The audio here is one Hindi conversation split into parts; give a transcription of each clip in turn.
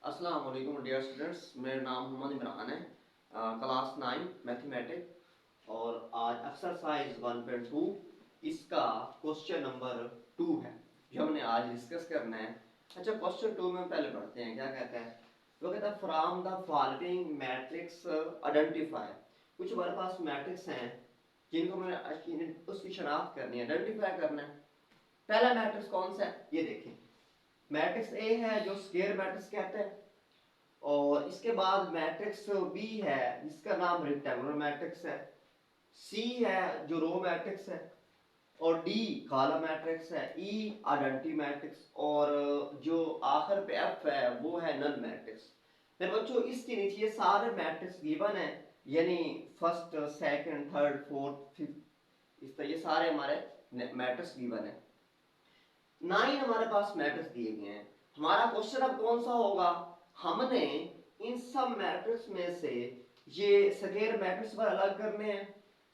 अस्सलाम वालेकुम डियर स्टूडेंट्स, मेरा नाम मोहम्मद इमरान है। क्लास 9 मैथमेटिक्स और आज एक्सरसाइज 1.2 इसका क्वेश्चन नंबर 2 है जो हमने आज डिस्कस करना है। अच्छा, क्वेश्चन 2 में पहले पढ़ते हैं क्या कहता है। वो कहता है from the following matrix identify. कुछ हमारे पास मैट्रिक्स हैं जिनको मैंने उसकी शनाख्त करनी है, आइडेंटिफाई करना है। पहला मैट्रिक्स कौन सा है ये देखें। मैट्रिक्स ए है जो स्क्वायर मैट्रिक्स कहते हैं, और इसके बाद मैट्रिक्स बी है जिसका नाम रेक्टेंगुलर मैट्रिक्स है, सी है जो रो मैट्रिक्स है, और डी कॉलम मैट्रिक्स है, ई आइडेंटिटी मैट्रिक्स, और जो आखिर पे एफ है वो है नल मैट्रिक्स। फिर बच्चों इसके नीचे ये सारे मैट्रिक्स गिवन है, यानी first second third fourth fifth, इस तरह ये सारे हमारे मैट्रिक्स गिवन है। 9 हमारे पास मैट्रिक्स दिए गए हैं। हमारा क्वेश्चन अब कौन सा होगा, हमने इन सब मैट्रिक्स में से ये स्क्वायर मैट्रिक्स पर अलग करने हैं,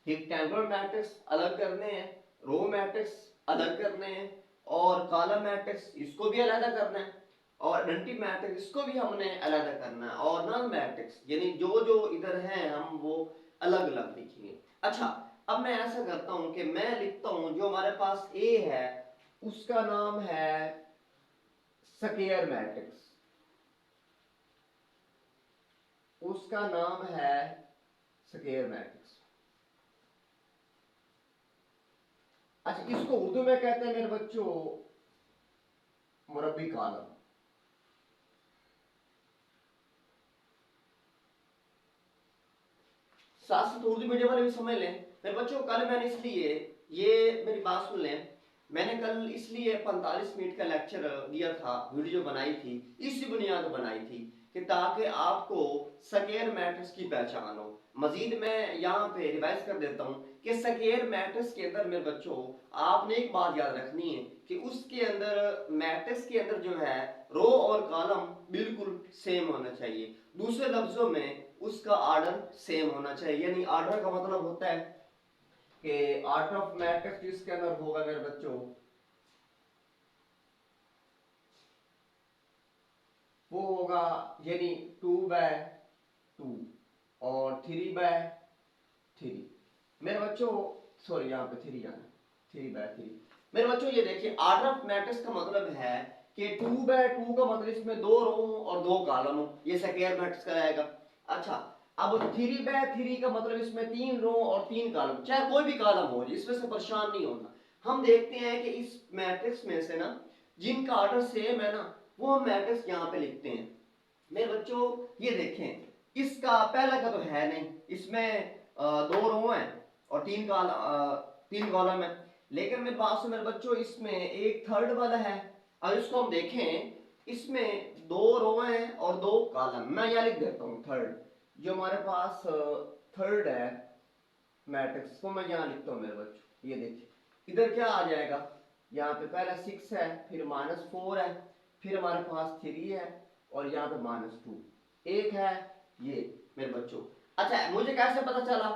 रेक्टेंगुलर मैट्रिक्स अलग करने हैं, रो मैट्रिक्स अलग करने हैं, और कॉलम मैट्रिक्स इसको भी अलग करना है, और आइडेंटिटी मैट्रिक्स इसको भी हमने अलग करना है, और नल मैट्रिक्स यानी जो जो इधर हैं हम वो अलग अलग लिखेंगे। अच्छा, अब मैं ऐसा करता हूं कि मैं लिखता हूं जो हमारे पास ए है उसका नाम है स्क्वायर मैट्रिक्स, उसका नाम है स्क्वायर मैट्रिक्स। अच्छा, इसको उर्दू में कहते हैं मेरे बच्चों मुरब्बी कॉलम। साथ साथ उर्दू मीडियम वाले भी समझ लें मेरे बच्चों। कल मैंने इसलिए, ये मेरी बात सुन लें, मैंने कल इसलिए 45 मिनट का लेक्चर दिया था, वीडियो बनाई थी, इसी बुनियाद पर बनाई थी कि ताकि आपको स्क्वायर मैट्रिक्स की पहचान हो। मजीद मैं यहाँ पे रिवाइज कर देता हूँ कि स्क्वायर मैट्रिक्स के अंदर मेरे बच्चों आपने एक बात याद रखनी है कि उसके अंदर मैट्रिक्स के अंदर जो है रो और कॉलम बिल्कुल सेम होना चाहिए। दूसरे लफ्जों में उसका ऑर्डर सेम होना चाहिए, यानी ऑर्डर का मतलब होता है कि ऑर्डर ऑफ मैट्रिक्स जिसके अंदर होगा मेरे बच्चों वो होगा यानी 2/2 और 3/3। मेरे बच्चों सॉरी यहाँ पे 3 आना, 3/3। मेरे बच्चों ये देखिए ऑर्डर ऑफ मैट्रिक्स का मतलब है कि 2/2 का मतलब इसमें 2 रो और 2 कॉलम हो, ये स्क्वायर मैट्रिक्स कहलाएगा। अच्छा, अब 3/3 का मतलब इसमें 3 रो और 3 कॉलम, चाहे कोई भी कॉलम हो, इसमें से परेशान नहीं होना। हम देखते हैं कि इस मैट्रिक्स में से ना जिनका ऑर्डर सेम है ना वो हम मैट्रिक्स यहाँ पे लिखते हैं। मेरे बच्चों ये देखें, इसका पहला का तो है नहीं, इसमें 2 रो हैं और 3 कॉलम है, लेकिन मेरे पास मेरे बच्चों इसमें एक थर्ड वाला है। अब इसको हम देखें, इसमें 2 रो हैं और 2 कॉलम। मैं यहाँ लिख देता हूँ थर्ड, जो हमारे पास थर्ड है मैट्रिक्स को मैं यहाँ लिखता हूँ मेरे बच्चों। ये देखिए इधर क्या आ जाएगा, यहाँ पे पहला 6 है, फिर -4 है, फिर हमारे पास 3 है, और यहाँ पे -2 एक है ये मेरे बच्चों। अच्छा, मुझे कैसे पता चला,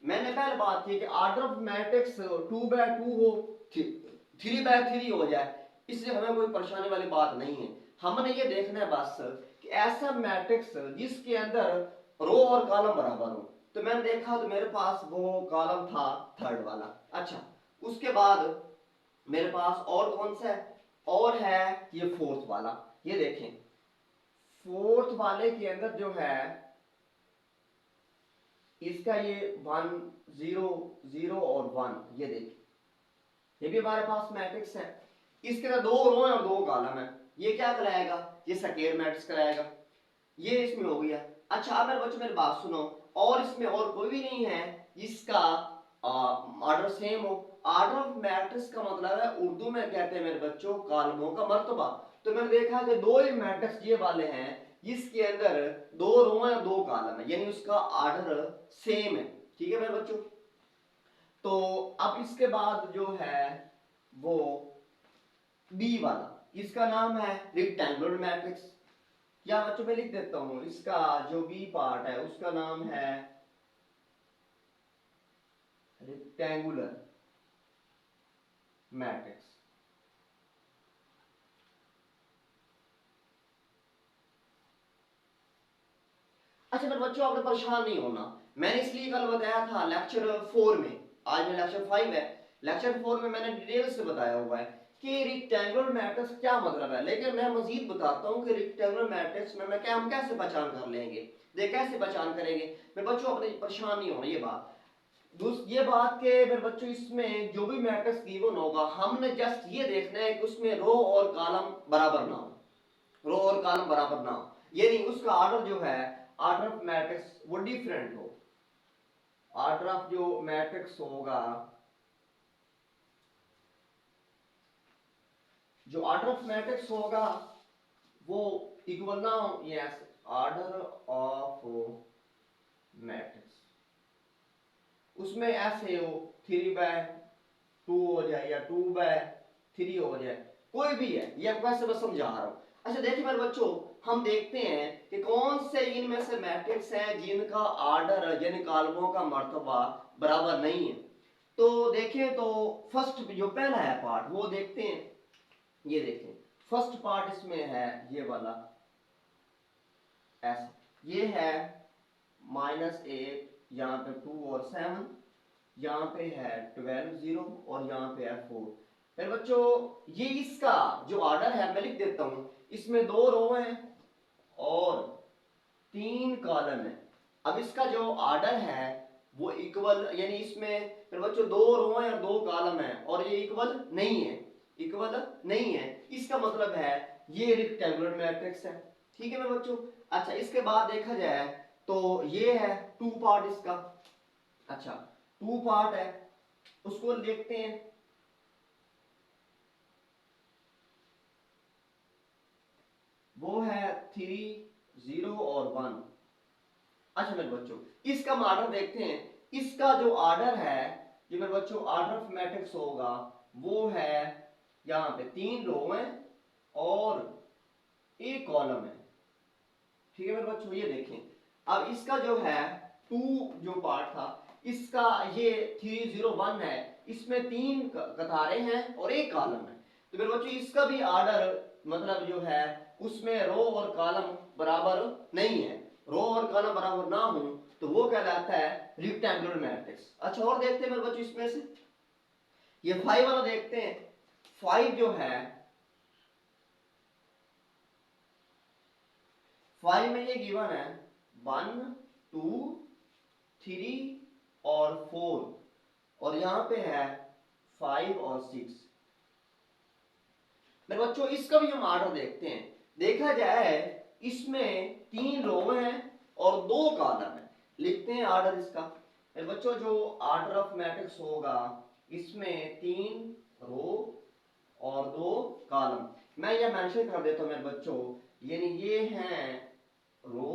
मैंने पहले बात की कि ऑर्डर ऑफ मैट्रिक्स 2/2 हो, 3/3 हो जाए, इसलिए हमें कोई परेशानी वाली बात नहीं है। हमने ये देखना है बस कि ऐसा मैट्रिक्स जिसके अंदर रो और कॉलम बराबर हो। तो मैंने देखा तो मेरे पास वो कॉलम था थर्ड वाला। अच्छा, उसके बाद मेरे पास और कौन सा है, और है ये फोर्थ वाला। ये देखें फोर्थ वाले के अंदर जो है इसका ये 1 0 0 और 1, ये देखिए ये भी हमारे पास मैट्रिक्स है। इसके अंदर 2 रो है और 2 कॉलम है, ये क्या कहलाएगा, ये स्क्वायर मैट्रिक्स कहलाएगा। ये इसमें हो गया। अच्छा, अब मेरे बच्चों मेरी बात सुनो, और इसमें और कोई भी नहीं है जिसका ऑर्डर सेम हो। ऑर्डर ऑफ मैट्रिक्स का मतलब है उर्दू में कहते हैं मेरे बच्चों कॉलमों का मर्तबा। तो मैंने देखा कि 2 ही मैट्रिक्स ये वाले हैं जिसके अंदर 2 रो है और 2 कॉलम है, यानी उसका ऑर्डर सेम है। ठीक है मेरे बच्चों, तो अब इसके बाद जो है वो बी वाला, इसका नाम है रेक्टेंगुलर मैट्रिक्स। या बच्चों मैं लिख देता हूं, इसका जो बी पार्ट है उसका नाम है रेक्टेंगुलर मैट्रिक्स। अच्छा मेरे बच्चों आपने परेशान नहीं होना, मैंने इसलिए कल बताया था लेक्चर 4 में, आज में लेक्चर 5 है, लेक्चर 4 में मैंने डिटेल से बताया हुआ है कि रेक्टेंगुलर मैट्रिक्स क्या मतलब है, लेकिन मैं मजीद बताता हूँ कि रेक्टेंगुलर मैट्रिक्स में क्या हम कैसे पहचान कर लेंगे, देख कैसे पहचान करेंगे मेरे बच्चों, अपने परेशान नहीं होना। ये बात के मेरे बच्चों इसमें जो भी मैट्रिक्स गिवन होगा हमने जस्ट ये देखना है कि उसमें रो और कॉलम बराबर ना हो, रो और कॉलम बराबर ना हो, यानी उसका ऑर्डर जो है, ऑर्डर ऑफ मैट्रिक्स वो डिफरेंट हो, ऑर्डर ऑफ जो मैट्रिक्स होगा, जो ऑर्डर ऑफ मैट्रिक्स होगा वो इक्वल ना हो, यस ऑर्डर ऑफ मैट्रिक्स उसमें ऐसे हो 3/2 हो जाए या 2/3 हो जाए, कोई भी है, ये आपको ऐसे बस समझा रहा हूं। अच्छा देखिए मेरे बच्चों, हम देखते हैं कि कौन से इनमें से मैट्रिक्स हैं जिनका ऑर्डर यानी कॉलमों का मर्तबा बराबर नहीं है। तो देखें तो फर्स्ट जो पहला है पार्ट वो देखते हैं, ये देखें फर्स्ट पार्ट इसमें है ये वाला ऐसा, ये है -8, यहाँ पे 2 और 7, यहाँ पे है 12 0 और यहाँ पे है 4। फिर बच्चों ये इसका जो ऑर्डर है मैं लिख देता हूं, इसमें 2 रो हैं और 3 कॉलम है। अब इसका जो ऑर्डर है वो इक्वल, यानी इसमें फिर बच्चों 2 रो हैं और 2 कॉलम है और ये इक्वल नहीं है, इक्वल नहीं है, इसका मतलब है ये रेक्टेंगुलर मैट्रिक्स है। ठीक है मेरे बच्चों। अच्छा इसके बाद देखा जाए तो ये है 2 पार्ट इसका, अच्छा 2 पार्ट है उसको देखते हैं, वो है 3 0 और 1। अच्छा मेरे बच्चों इसका ऑर्डर देखते हैं, इसका जो ऑर्डर है, जो मेरे बच्चों ऑर्डर ऑफ मैट्रिक्स होगा वो है यहाँ पे 3 रो है और 1 कॉलम है। ठीक है मेरे बच्चों ये देखें, अब इसका जो है 2 जो पार्ट था इसका ये 3 0 1 है, इसमें 3 कतारें हैं और 1 कॉलम है, तो मेरे बच्चों इसका भी ऑर्डर मतलब जो है उसमें रो और कॉलम बराबर नहीं है, रो और कॉलम बराबर ना हो तो वो कहलाता है रेक्टेंगुलर मैट्रिक्स। अच्छा और देखते हैं मेरे बच्चों इसमें से ये 5 वाला देखते हैं, 5 जो है 5 में ये गिवन है 1 2 3 और 4 और यहां पे है 5 और 6। मेरे बच्चों इसका भी हम ऑर्डर देखते हैं, देखा जाए इसमें 3 रो हैं और 2 कॉलम है, लिखते हैं ऑर्डर इसका। मेरे बच्चों जो ऑर्डर ऑफ मैट्रिक्स होगा इसमें 3 रो और 2 कॉलम, मैं यह मेंशन कर देता हूं मेरे बच्चों, यानी ये हैं रो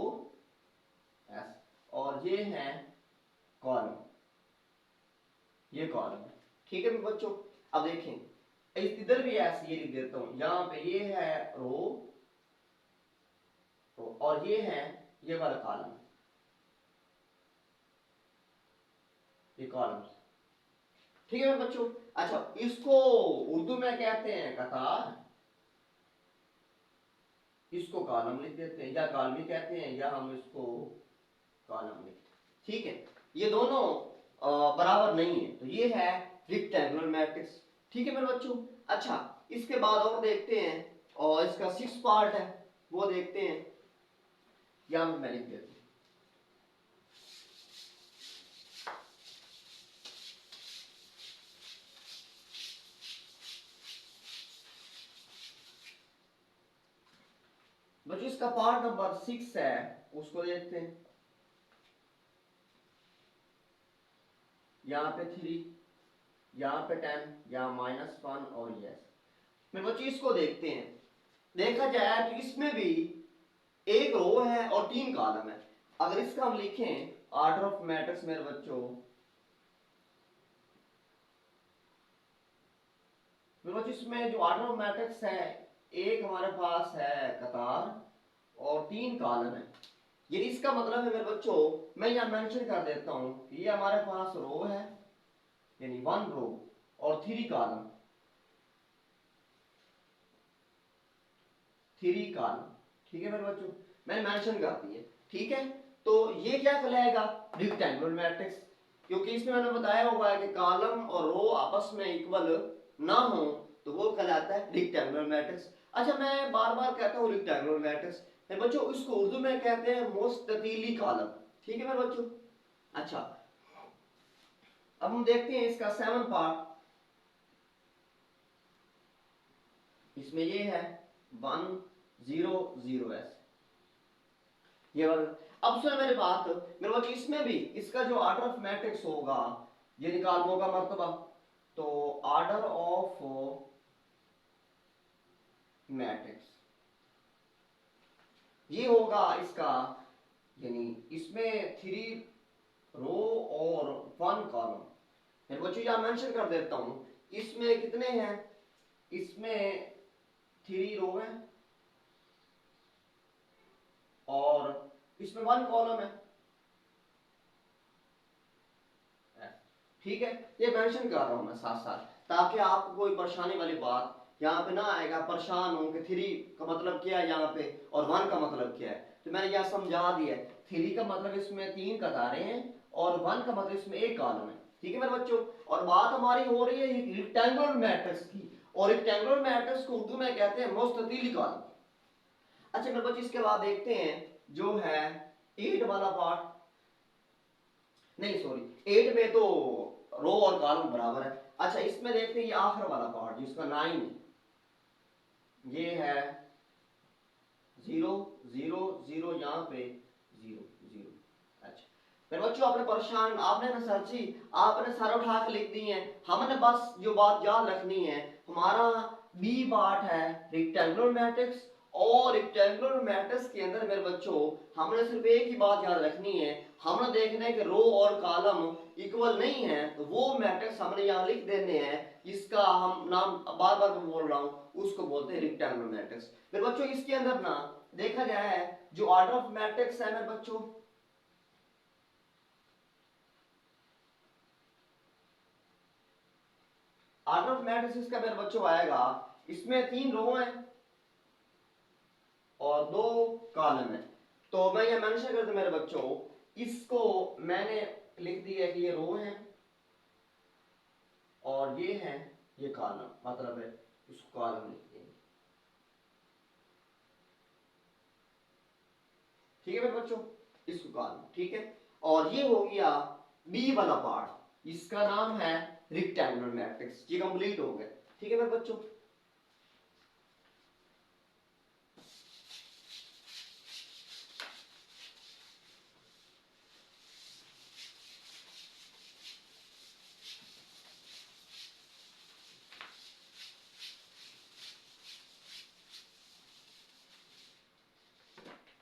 एस और ये हैं कॉलम, ये कॉलम है। ठीक है मेरे बच्चों। अब देखें इधर भी ऐसे ये लिख देता हूं, यहां पे ये है रो और ये है ये वाला कॉलम, ये कॉलम। ठीक है मेरे बच्चों। अच्छा इसको उर्दू में कहते हैं कतार, इसको कॉलम लिख देते हैं या कॉलमी कहते हैं या हम इसको कॉलम लिखते हैं। ठीक है ये दोनों बराबर नहीं है तो ये है रेक्टेंगुलर मैट्रिक्स। ठीक है मेरे बच्चों। अच्छा इसके बाद और देखते हैं और इसका 6 पार्ट है वो देखते हैं, यहां मैं लिख देता हूं बच्चों, इसका पार्ट नंबर 6 है उसको देखते हैं, यहाँ पे 3, यहाँ पे 10, यहाँ -1 और यस। मेरे बच्चों इसको देखते हैं, देखा जाए तो इसमें भी 1 रो है और 3 कॉलम है। अगर इसका हम लिखें ऑर्डर ऑफ मैट्रिक्स मेरे बच्चों, इसमें जो ऑर्डर ऑफ मैट्रिक्स है एक हमारे पास है कतार और 3 कॉलम है, ये इसका मतलब है मेरे बच्चों, मैं यहां मेंशन कर देता हूं कि ये हमारे पास रो है यानी 1 रो और 3 कॉलम, 3 कॉलम। ठीक है मेरे बच्चों मैंने मेंशन कर दिए। ठीक है तो ये क्या कहलाएगा, रेक्टेंगुलर मैट्रिक्स, क्योंकि इसमें मैंने बताया हुआ है कि कॉलम और रो आपस में इक्वल ना हो तो वो कहलाता है रेक्टेंगुलर मैट्रिक्स। अच्छा मैं बार बार कहता हूँ रेक्टेंगुलर मैट्रिक्स, मेरे बच्चों इसको उर्दू में कहते हैं मुस्ततीली कॉलम, ठीक है मेरे बच्चों। अच्छा अब हम देखते हैं इसका 7 पार्ट, इसमें ये है 1 0 0 ऐसे ये वाला। अब सुनो मेरी बात मेरे बच्चों, इसमें भी इसका जो ऑर्डर ऑफ मैट्रिक्स होगा ये निकालने का मर्तबा, तो ऑर्डर ऑफ मैट्रिक्स ये होगा इसका, यानी इसमें 3 रो और 1 कॉलम। मेरे बच्चों यहां मेंशन कर देता हूं, इसमें कितने हैं, इसमें 3 रो है और इसमें 1 कॉलम है, ठीक है। ये मेंशन कर रहा हूं मैं साथ साथ, ताकि आपको कोई परेशानी वाली बात यहाँ पे ना आएगा, परेशान हो कि 3 का मतलब क्या है यहाँ पे और 1 का मतलब क्या है। तो मैंने यह समझा दिया, 3 का मतलब इसमें 3 कतारें हैं और 1 का मतलब इसमें 1 कॉलम है, ठीक है मेरे बच्चों। और बात हमारी हो रही है रेक्टेंगुलर मैट्रिक्स की, और रेक्टेंगुलर मैट्रिक्स को उर्दू में कहते हैं मुस्ततीली कॉलम। अच्छा मेरे बच्चों इसके बाद देखते हैं जो है 8 वाला पार्ट, नहीं सॉरी 8 में तो रो और कॉलम बराबर है। अच्छा इसमें देखते हैं ये आखिर वाला पार्ट जिसका 9, ये है 0 0 0 यहाँ पे 0 0। अच्छा मेरे बच्चों आपने परेशान, आपने ना सर जी आपने सारा उठा के लिख दी है, हमने बस जो बात याद रखनी है हमारा बी पार्ट है रेक्टेंगुलर मैट्रिक्स, और रेक्टेंगुलर मैट्रिक्स के अंदर मेरे बच्चों हमने सिर्फ एक ही बात याद रखनी है, हमने देखना है कि रो और कॉलम इक्वल नहीं है तो वो मैट्रिक्स हमने यहाँ लिख देने हैं, इसका हम नाम बार बार मैं बोल रहा हूँ उसको बोलते हैं रेक्टेंगुलर मैट्रिक्स। मेरे बच्चों इसके अंदर ना देखा गया है जो ऑर्डर ऑफ मैट्रिक्स है मेरे बच्चों, ऑर्डर ऑफ मैट्रिक्स का मेरे बच्चों आएगा, इसमें 3 रो हैं और 2 कॉलम है। तो मैं ये मेंशन कर दूं मेरे बच्चों, इसको मैंने लिख दिया कि ये रो है और ये है ये कॉलम, मतलब है इसको कॉलम लिख देंगे, ठीक है मेरे बच्चों, इसको कॉलम, ठीक है। और ये हो गया बी वाला पार्ट, इसका नाम है रेक्टेंगुलर मैट्रिक्स, ये कंप्लीट हो गया, ठीक है मेरे बच्चों।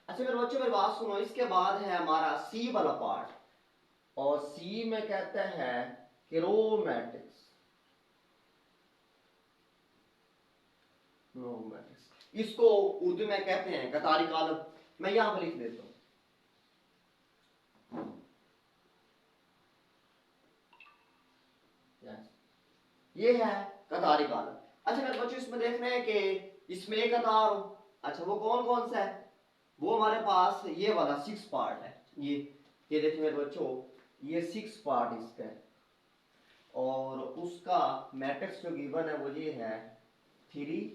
अच्छा मेरे बच्चों मेरी बात सुनो, इसके बाद है हमारा सी वाला पार्ट, और सी में कहते हैं कि रो मैट्रिक्स, रो मैट्रिक्स इसको उर्दू में कहते हैं कतारी कॉलम, मैं यहां पर लिख देता हूं, ये है कतारी कॉलम। अच्छा मेरे बच्चों इसमें देखना है कि इसमें एक कतार हो, अच्छा वो कौन कौन सा है, वो हमारे पास ये वाला 6 पार्ट है, ये देखिए मेरे बच्चों ये 6 पार्ट इसका है, और उसका मैट्रिक्स जो गिवन है वो ये है 3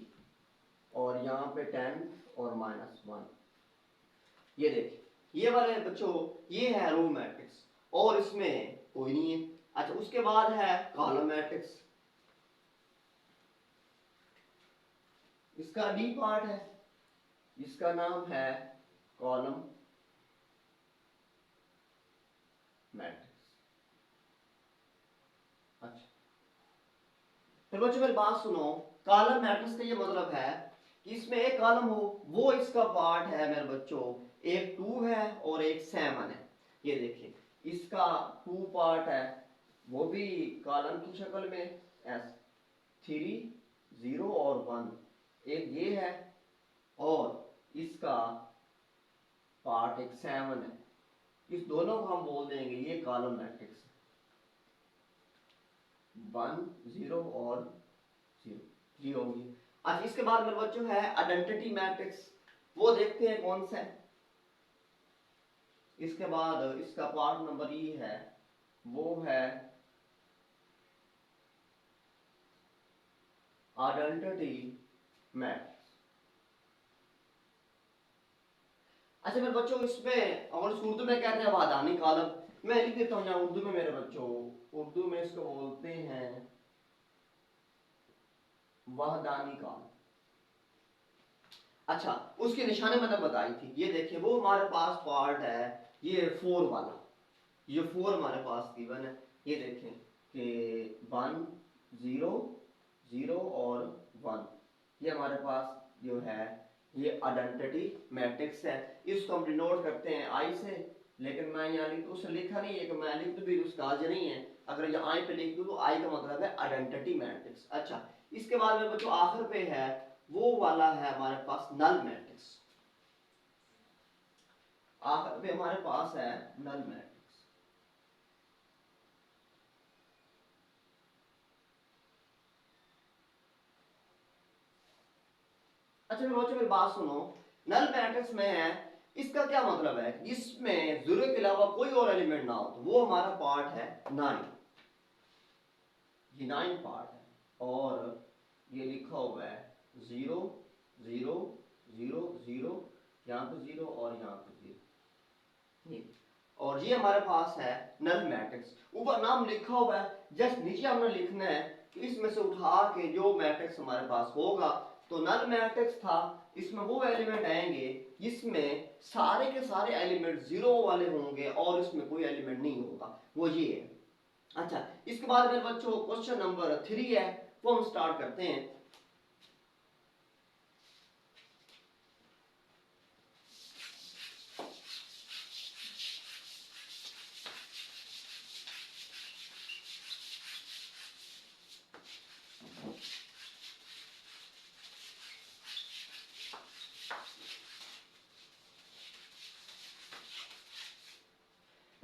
और यहाँ पे 10 और -1, ये देखिए ये वाले बच्चों ये है रो मैट्रिक्स और इसमें कोई नहीं है। अच्छा उसके बाद है कॉलम मैट्रिक्स, इसका डी पार्ट है, इसका नाम है कॉलम मैट्रिक्स। अच्छा फिर बच्चों मेरी बात सुनो, कॉलम मैट्रिक्स का ये मतलब है कि इसमें एक कॉलम हो वो इसका पार्ट है मेरे बच्चों, एक 2 है और एक 7 है, ये देखिए इसका 2 पार्ट है वो भी कॉलम की शक्ल में एस 3 0 और 1, एक ये है और इसका पार्ट एक 7 है, इस दोनों को हम बोल देंगे ये कॉलम मैट्रिक्स 1 0 और 0 ये होगी। अच्छा इसके बाद मेरे बच्चों है आइडेंटिटी मैट्रिक्स, वो देखते हैं कौन सा है, इसके बाद इसका पार्ट नंबर ई है, वो है आइडेंटिटी मैट्रिक्स। अच्छा मेरे बच्चों, इसमें और उर्दू में कहते हैं वादानी कॉलम, मैं लिख देता हूँ यहाँ उर्दू में मेरे बच्चों। उर्दू में इसको बोलते हैं वहदानी कॉलम। अच्छा, उसके निशाने मैंने बताई थी, ये देखिए वो हमारे पास पार्ट है ये 4 वाला, ये 4 हमारे पास गिवन है। ये देखें कि 1 0 0 और 1, ये हमारे पास जो है ये आइडेंटिटी मैट्रिक्स है। इसको हम डिनोट करते हैं आई से, लेकिन मैं यहाँ लिख उससे लिखा नहीं है कि मैं लिख दूँ भी उसका नहीं है। अगर ये आई पे लिख दूँ तो आई का मतलब है आइडेंटिटी मैट्रिक्स। अच्छा, इसके बाद में बच्चों आखिर पे है वो वाला है हमारे पास नल मैट्रिक्स। आखिर पे हमारे पास है नल मैट्रिक्स। अच्छा मेरे बच्चों मेरी बात सुनो, नल मैट्रिक्स में है, इसका क्या मतलब है, इसमें 0 के अलावा कोई और एलिमेंट ना हो तो वो हमारा पार्ट है 9, ये 9 पार्ट है। और ये लिखा हुआ है 0 0 0 0, यहाँ पे 0 और यहाँ पे 0, और ये हमारे पास है नल मैट्रिक्स। ऊपर नाम लिखा हुआ है, जस्ट नीचे हमने लिखना है कि इसमें से उठा के जो मैट्रिक्स हमारे पास होगा, तो नल मैट्रिक्स था, इसमें वो एलिमेंट आएंगे जिसमें सारे के सारे एलिमेंट 0 वाले होंगे और इसमें कोई एलिमेंट नहीं होगा, वो ये है। अच्छा, इसके बाद मेरे बच्चों क्वेश्चन नंबर 3 है, वो हम स्टार्ट करते हैं।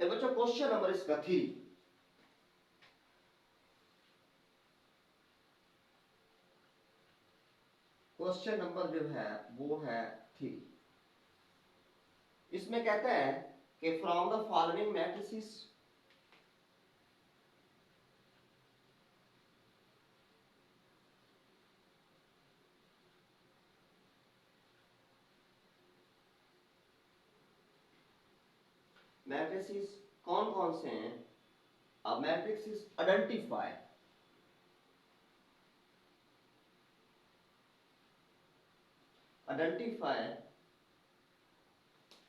बच्चों क्वेश्चन नंबर इसका 3, क्वेश्चन नंबर जो है वो है 3। इसमें कहता है कि from the following matrices matrices कौन कौन से हैं, अब मैट्रिसेस आइडेंटिफाई, आइडेंटिफाई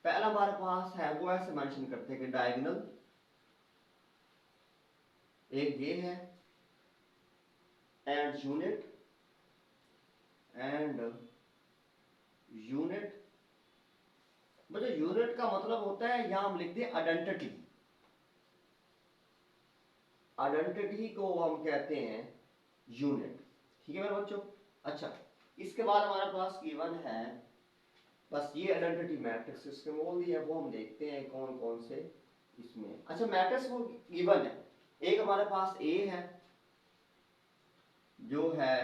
पहला हमारे पास है वो ऐसे मेंशन करते हैं कि डायगोनल, एक ये है, एंड यूनिट, एंड यूनिट। मतलब यूनिट का मतलब होता है यहां हम लिखते हैं आइडेंटिटी, आइडेंटिटी को हम कहते हैं यूनिट, ठीक है मेरे बच्चों। अच्छा, इसके बाद हमारे पास गिवन है बस ये आइडेंटिटी मैट्रिक्स, इसके बोल दिया, वो हम देखते हैं कौन कौन से इसमें। अच्छा मैट्रिक्स वो गिवन है, एक हमारे पास ए है जो है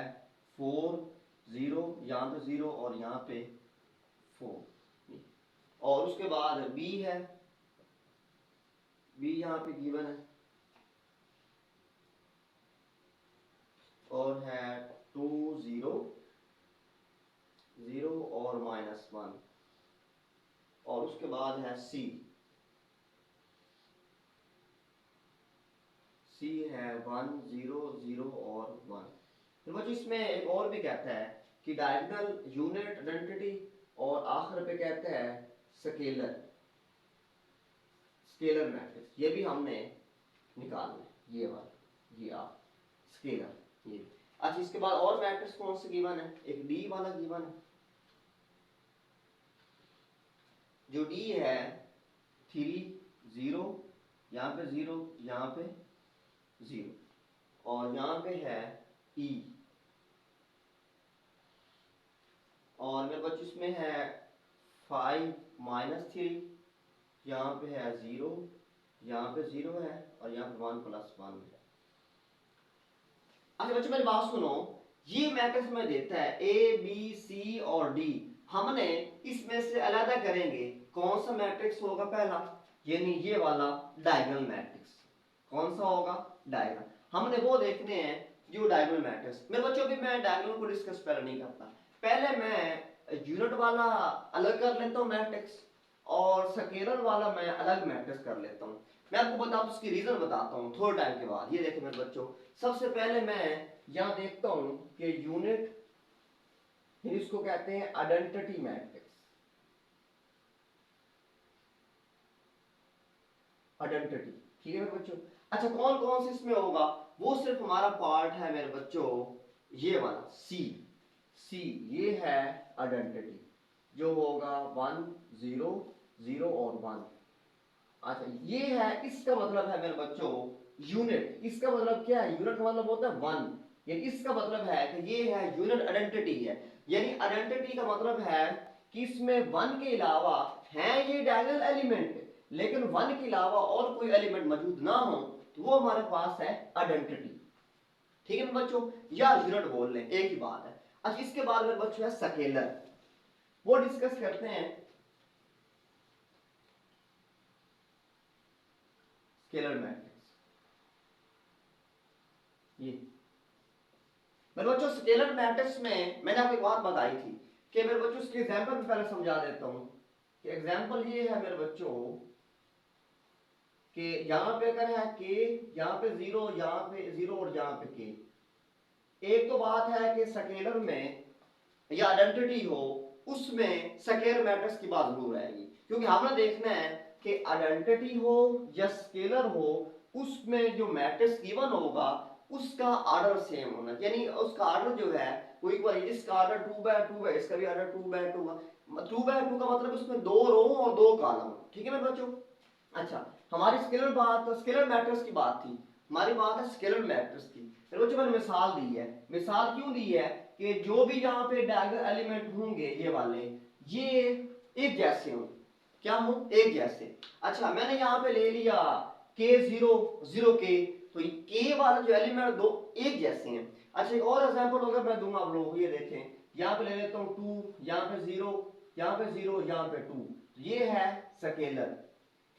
4 0, यहाँ पे 0 और यहाँ पे 4, और उसके बाद बी है, बी यहाँ पे गिवन है, और है 2 0 0 और -1, और उसके बाद है सी, सी है 1 0 0 और 1। फिर बच्चों इसमें एक और भी कहता है कि डायगोनल, यूनिट, आइडेंटिटी, और आखिर पे कहता है स्केलर, स्केलर मैट्रिक्स, ये भी हमने निकालना है, ये वाला, ये आप स्केलर ये। अच्छा, इसके बाद और मैट्रिक्स कौन से गिवन है, एक डी वाला गिवन है, जो डी है 3 0, यहाँ पे 0, यहाँ पे 0, और यहाँ पे है ई, और मेरे बच्चों इसमें है 5 -3, यहाँ पे है 0, यहाँ पे 0 है, और यहाँ पे 1 + 1 है। अच्छा बच्चों मेरी बात सुनो, ये मैट्रिक्स में देता है ए बी सी और डी, हमने इसमें से अलग करेंगे कौन सा मैट्रिक्स होगा पहला, यानी ये वाला डायगोनल मैट्रिक्स कौन सा होगा, डायगोनल। हमने वो देखने हैं जो डायगोनल मैट्रिक्स। मेरे बच्चों भी मैं डायगोनल को डिस्कस पहले नहीं करता, पहले मैं यूनिट वाला अलग कर लेता हूँ मैट्रिक्स और स्केलर वाला मैं अलग मैट्रिक्स कर लेता हूँ। मैं आपको बताऊँ उसकी रीजन बताता हूँ थोड़े टाइम के बाद। ये देखो मेरे बच्चों, सबसे पहले मैं यहाँ देखता हूँ कि यूनिट, इसको कहते हैं आइडेंटिटी मैट्रिक्स, आइडेंटिटी, ठीक है मेरे बच्चों। अच्छा कौन कौन से इसमें होगा, वो सिर्फ हमारा पार्ट है मेरे बच्चों ये वाला सी, सी ये है आइडेंटिटी जो होगा 1 0 0 और 1। अच्छा ये है, इसका मतलब है मेरे बच्चों यूनिट। इसका मतलब क्या है, यूनिट का मतलब होता है 1, यानी इसका मतलब है कि ये है यूनिट आइडेंटिटी है। यानी आइडेंटिटी का मतलब है कि इसमें 1 के अलावा है ये डायगोनल एलिमेंट, लेकिन 1 के अलावा और कोई एलिमेंट मौजूद ना हो तो वो हमारे पास है आइडेंटिटी, ठीक है बच्चों, या यूनिट बोल लें एक ही बात है। अच्छा इसके बाद मेरे बच्चों है स्केलर, वो डिस्कस करते हैं स्केलर मैट्रिक्स। ये मेरे बच्चों स्केलर मैट्रिक्स में मैंने आपको एक बात बताई थी कि मेरे बच्चों इसके एग्जांपल में पहले समझा देता हूं कि एग्जांपल ये है मेरे बच्चों कि यहां पे अगर है के, यहां पे 0, यहां पे 0 और यहां पे के। एक तो बात है कि स्केलर में या आइडेंटिटी हो उसमें स्केलर मैट्रिक्स की बात जरूर आएगी, क्योंकि हमने देखना है कि आइडेंटिटी हो या स्केलर हो उसमें जो मैट्रिक्स गिवन होगा उसका ऑर्डर सेम होना, यानी उसका ऑर्डर जो है वो इक्वल। इसका ऑर्डर 2 by 2 है, इसका भी ऑर्डर 2 by 2 है। 2 by 2 का मतलब उसमें 2 रो और 2 कॉलम, ठीक है मेरे बच्चों। अच्छा हमारी स्केलर बात, स्केलर मैट्रिक्स की बात थी, हमारी बात है स्केलर मैट्रिक्स की। मेरे बच्चों मैंने मिसाल दी है, मिसाल क्यों दी है कि जो भी यहाँ पे डायगोनल एलिमेंट होंगे ये वाले, ये एक जैसे हों, क्या हो, एक जैसे। अच्छा मैंने यहाँ पे ले लिया k0 0 k, तो k वाला जो एलिमेंट दो एक जैसे हैं। अच्छा एक और एग्जांपल अगर मैं दूंगा आप लोगों को, ये देखें यहाँ पे ले लेता हूँ 2, यहाँ पे 0, यहाँ पे 0, यहाँ पे 2, ये है स्केलर,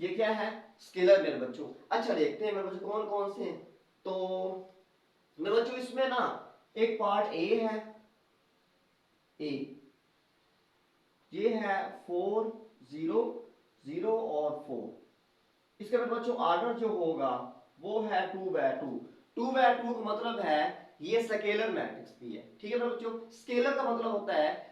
ये क्या है स्केलर मेरे बच्चों। अच्छा देखते हैं मेरे बच्चों कौन कौन से हैं। तो मेरे बच्चों इसमें ना एक पार्ट ए है, ए ये है 4 0 0 और 4। इसके मेरे बच्चों ऑर्डर जो होगा वो है 2 by 2। 2 by 2 का मतलब है ये स्केलर मैट्रिक्स भी है, ठीक है मेरे बच्चों। स्केलर का मतलब होता है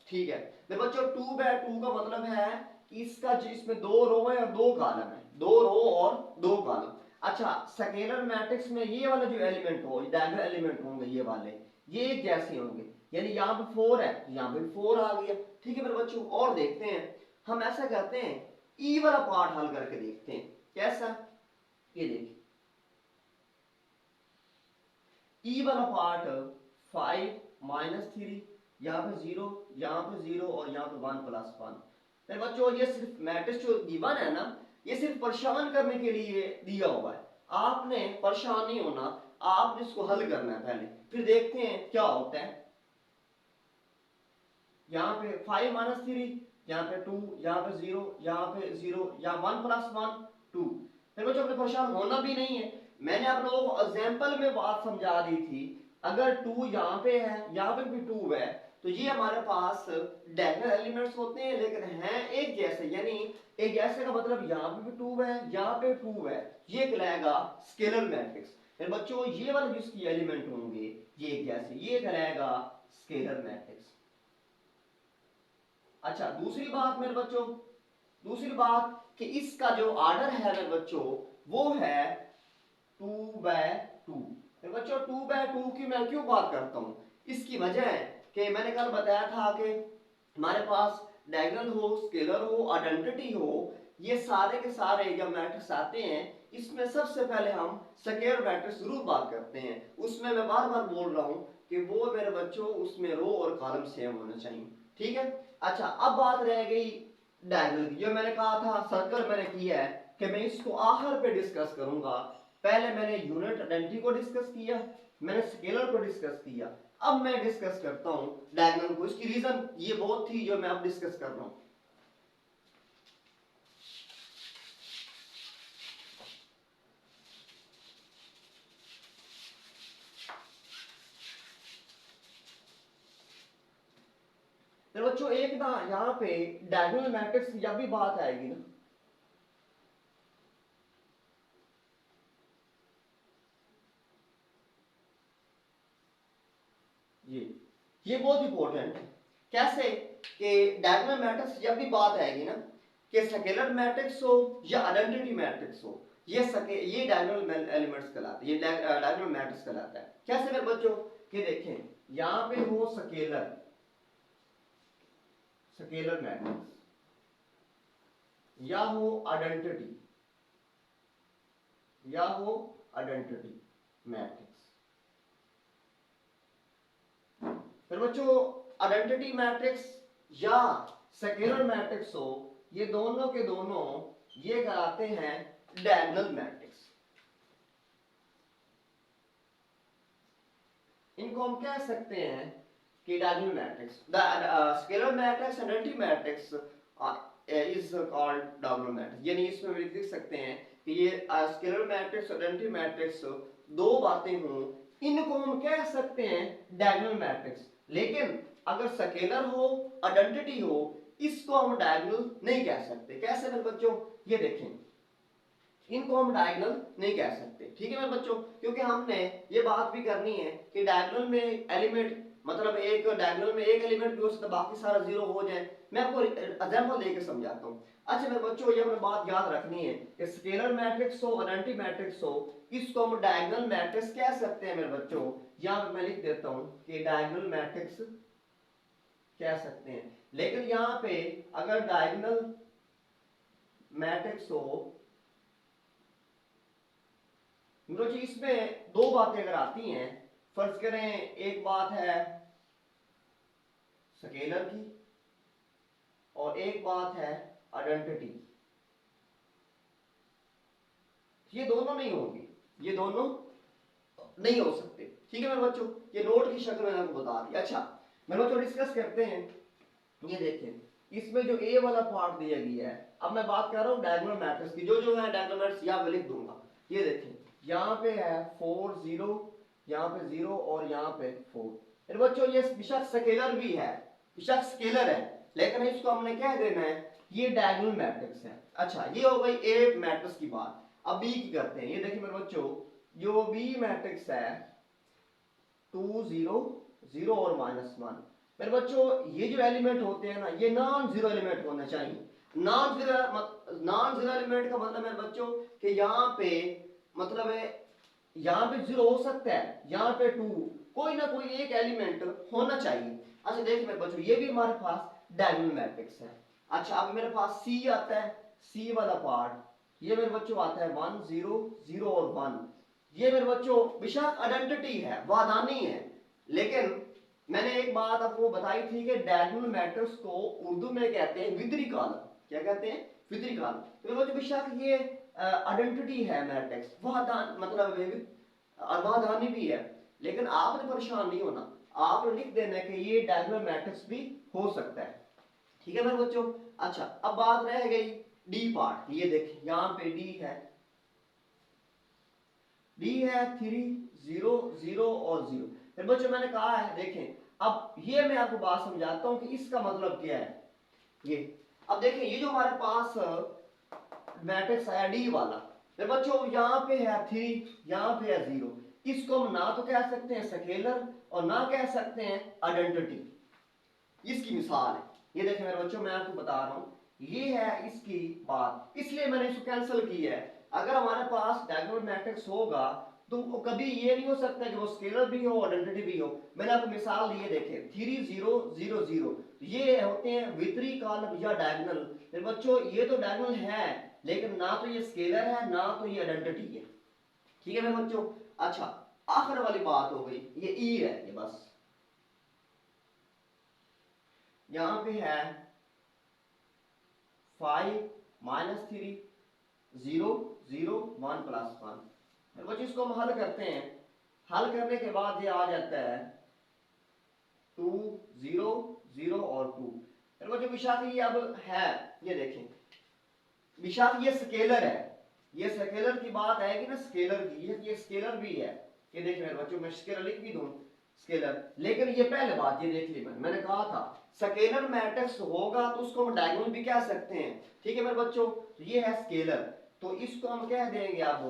ठीक है मेरे बच्चों 2 by 2 का मतलब है कि इसका इसमें 2 रो है और 2 कॉलम है, 2 रो और 2 कॉलम। अच्छा स्केलर मैट्रिक्स में ये वाला जो एलिमेंट हो, डायगोनल एलिमेंट होंगे ये वाले, ये एक जैसे होंगे, यानी यहाँ पे 4 है यहाँ पे 4 आ गया, ठीक है मेरे बच्चों। और देखते हैं हम ऐसा करते हैं ई वाला पार्ट हल करके देखते हैं कैसा। ये देखिए ई वाला पार्ट 5 - 3, यहाँ पे 0, यहाँ पे 0 और यहाँ पे 1 + 1। फिर बच्चों ये सिर्फ मैट्रिक्स जो गिवन है ना, ये सिर्फ परेशान करने के लिए दिया हुआ है, आपने परेशान नहीं होना, आपने इसको हल करना है पहले, फिर देखते हैं क्या होता है। यहाँ पे 5 - 3, यहाँ पे 2, यहाँ पे 0, यहाँ पे 0, यहाँ 1 + 1 2। फिर बच्चों अपने परेशान होना भी नहीं है, मैंने आप लोगों को एग्जाम्पल में बात समझा दी थी। अगर 2 यहाँ पे है, यहाँ पे भी 2 है, तो ये हमारे पास डायगोनल एलिमेंट्स होते हैं लेकिन हैं एक जैसे, यानी एक जैसे का मतलब यहाँ पे भी 2 है, यहाँ पे 2 है, ये कहलाएगा स्केलर मैट्रिक्स। फिर बच्चों ये वाले जिसकी एलिमेंट होंगे ये एक जैसे, ये कहलाएगा स्केलर मैट्रिक्स। अच्छा दूसरी बात मेरे बच्चों, दूसरी बात कि इसका जो ऑर्डर है मेरे बच्चों वो है 2 by 2। मेरे बच्चों 2 by 2 की मैं क्यों बात करता हूं, इसकी वजह है कि मैंने कल बताया था कि हमारे पास डायगोनल हो, स्केलर हो, आइडेंटिटी हो, ये सारे के सारे जब मैट्रिक्स आते हैं इसमें सबसे पहले हम स्केलर मैट्रिक्स जरूर बात करते हैं। उसमें मैं बार बार बोल रहा हूं कि वो मेरे बच्चों उसमें रो और कॉलम सेम होना चाहिए, ठीक है। अच्छा अब बात रह गई डायगोनल की, जो मैंने कहा था सर्कल मैंने किया है कि मैं इसको आखिर पे डिस्कस करूंगा। पहले मैंने यूनिट आइडेंटिटी को डिस्कस किया, मैंने स्केलर को डिस्कस किया, अब मैं डिस्कस करता हूं डायगोनल को। इसकी रीजन ये बहुत थी जो मैं अब डिस्कस कर रहा हूं। बच्चों एक ना यहाँ पे डायगोनल मैट्रिक्स की जब भी बात आएगी ना, ये बहुत इंपॉर्टेंट है। कैसे कि डायगोनल मैट्रिक्स जब भी बात आएगी ना कि स्केलर मैट्रिक्स हो या आइडेंटिटी मैट्रिक्स हो, ये डायगोनल एलिमेंट्स कहलाते हैं, ये डायगोनल मैट्रिक्स कहलाता है। कैसे मेरे बच्चों कि देखें यहां पे हो स्केलर मैट्रिक्स या हो आइडेंटिटी मैट्रिक्स। फिर बच्चों आइडेंटिटी मैट्रिक्स या स्केलर मैट्रिक्स हो, ये दोनों के दोनों ये कहलाते हैं डायगोनल मैट्रिक्स। इनको हम कह सकते हैं कि diagonal matrix. Scalar matrix identity matrix is called diagonal matrix. यानी इसमें हम लिख सकते हैं कि ये स्केलर मैट्रिक्स आइडेंटिटी मैट्रिक्स दो बातें हों, इनको हम कह सकते हैं डायगोनल मैट्रिक्स। लेकिन अगर स्केलर हो आइडेंटिटी हो, इसको हम डायगोनल नहीं कह सकते। कैसे मेरे बच्चों, ये देखें इनको हम डायगोनल नहीं कह सकते, ठीक है मेरे बच्चों, क्योंकि हमने ये बात भी करनी है कि डायगोनल में एलिमेंट मतलब एक डायगोनल में एक एलिमेंट भी हो सकता है, बाकी सारा जीरो हो जाए। मैं आपको एग्जांपल देके समझाता हूँ। अच्छा मेरे बच्चों ये हमें बात याद रखनी है कि स्केलर मैट्रिक्स हो आइडेंटिटी मैट्रिक्स हो, इसको हम डायगोनल मैट्रिक्स कह सकते हैं मेरे बच्चों। यहाँ पे मैं लिख देता हूँ कि डायगोनल मैट्रिक्स कह सकते हैं। लेकिन यहाँ पे अगर डायगोनल मैट्रिक्स हो जी, इसमें दो बातें अगर आती हैं, फर्ज करें एक बात है स्केलर की और एक बात है आइडेंटिटी, ये दोनों नहीं होंगी, ये दोनों नहीं हो सकते, ठीक है मेरे बच्चों। ये नोट की शक्ल में आपको बता दिया। अच्छा मेरे बच्चों डिस्कस करते हैं। ये देखें इसमें जो ए वाला पार्ट दिया गया है, अब मैं बात कर रहा हूँ डायगोनल मैट्रिक्स की। जो है डायगोनल मैट्रिक्स यहाँ पे लिख दूंगा। ये देखें यहाँ पे है 4 0, यहाँ पे 0 और यहाँ पे 4। फिर बच्चों ये बेशक स्केलर भी है, बेशक स्केलर है, लेकिन इसको हमने क्या देना है, ये डायगोनल मैट्रिक्स है। अच्छा ये हो गई ए मैट्रिक्स की बात। अब बी की करते हैं। ये देखिए मेरे बच्चों जो बी मैट्रिक्स है 2 0 0 और -1। मेरे बच्चों ये जो एलिमेंट होते हैं ना, ये नॉन जीरो एलिमेंट होना चाहिए। नॉन जीरो एलिमेंट का मतलब मेरे बच्चों कि यहाँ पे मतलब है यहाँ पे 0 हो सकता है, यहाँ पे 2, कोई ना कोई एक एलिमेंट होना चाहिए। अच्छा देखिए मेरे बच्चों ये भी हमारे पास डायगोनल मैट्रिक्स है। अच्छा अब मेरे पास सी आता है, सी वाला पार्ट, ये मेरे बच्चों आता है 1 0 0 और 1। ये मेरे बच्चों बेशक आइडेंटिटी है, वादानी है, लेकिन मैंने एक बात आपको बताई थी कि डायगोनल मैट्रिक्स को उर्दू में कहते हैं वितरी कॉलम। क्या कहते हैं, वितरी कॉलम। तो बच्चों बेशक ये आइडेंटिटी है मैट्रिक्स, वादान मतलब वादानी भी है, लेकिन आपने परेशान नहीं होना, आपने लिख देना है कि ये डायगोनल मैट्रिक्स भी हो सकता है, ठीक है मेरे बच्चों। अच्छा अब बात रह गई डी पार्ट। ये देखिए यहाँ पे डी है, डी है 3 0 0 और 0। फिर बच्चों मैंने कहा है देखें, अब ये मैं आपको बात समझाता हूं कि इसका मतलब क्या है। ये अब देखें ये जो हमारे पास मैट्रिक्स आया डी वाला, फिर बच्चों यहाँ पे है 3, यहाँ पे है 0। इसको हम ना तो कह सकते हैं स्केलर और ना कह सकते हैं आइडेंटिटी। इसकी मिसाल है, ये देखिए मेरे बच्चों मैं आपको बता रहा हूं, ये है इसकी बात, इसलिए मैंने इसको कैंसिल किया है। अगर हमारे पास डायगोनल मैट्रिक्स होगा तो कभी ये नहीं हो सकता कि वो स्केलर भी हो आइडेंटिटी भी हो। मैंने आपको मिसाल दी है, देखें 3 0 0 0, ये होते हैं वितरी कॉलम या डायगोनल। फिर बच्चों ये तो डायगोनल है, लेकिन ना तो ये स्केलर है ना तो ये आइडेंटिटी है, ठीक है मेरे बच्चों। अच्छा आखिर वाली बात हो गई, ये ई है, ये बस यहां पे है 5 -3 0 0 1 +1। बच्चों इसको हम हल करते हैं, हल करने के बाद ये आ जाता है 2 0 0 और 2। बच्चों विशाख ये अब है, ये देखें विशाख ये स्केलर है, ये स्केलर की बात आएगी ना, स्केलर की, ये स्केलर भी है। ये देखिए मेरे बच्चों मैं स्केलर लिख भी दूं स्केलर, लेकिन ये पहले बात ये देख ली मैंने कहा था स्केलर मैट्रिक्स होगा तो उसको हम डायगोनल भी कह सकते हैं। ठीक है मेरे बच्चों, ये है स्केलर, तो इसको हम कह देंगे आप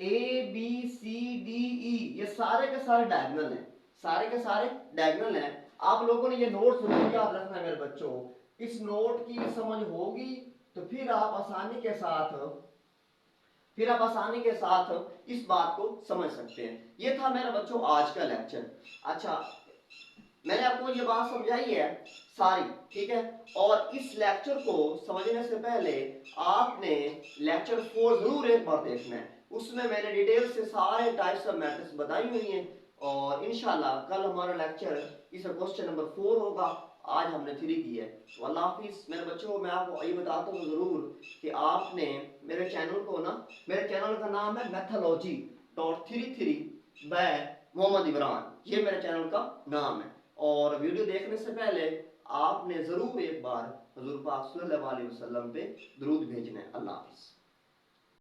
A B C D E, ये सारे के सारे डायगोनल हैं, सारे के सारे डायगोनल हैं। आप लोगों ने ये नोट जरूर याद रखना है मेरे बच्चों, इस नोट की समझ होगी तो फिर आप आसानी के साथ इस बात को समझ सकते हैं। ये था मेरा बच्चों आज का लेक्चर। अच्छा, मैंने आपको ये बात समझाई है सारी, ठीक है। और इस लेक्चर को समझने से पहले आपने लेक्चर 4 जरूर एक बार देखना है, उसमें मैंने डिटेल से सारे टाइप्स ऑफ मैट्रिक्स बताई हुई हैं। और इंशाल्लाह कल हमारा लेक्चर इस क्वेश्चन नंबर 4 होगा। आज हमने 3 की है। तो अल्लाह हाफिज मेरे बच्चों, मैं आपको ये बताता हूँ जरूर कि आपने मेरे चैनल को ना, मेरे चैनल का नाम है मैथोलॉजी.33 बाय मोहम्मद इमरान, ये मेरे चैनल का नाम है। और वीडियो देखने से पहले आपने जरूर एक बार हुजूर पाक सल्लल्लाहु अलैहि वसल्लम पे दुरूद भेजना है। अल्लाह हाफिज।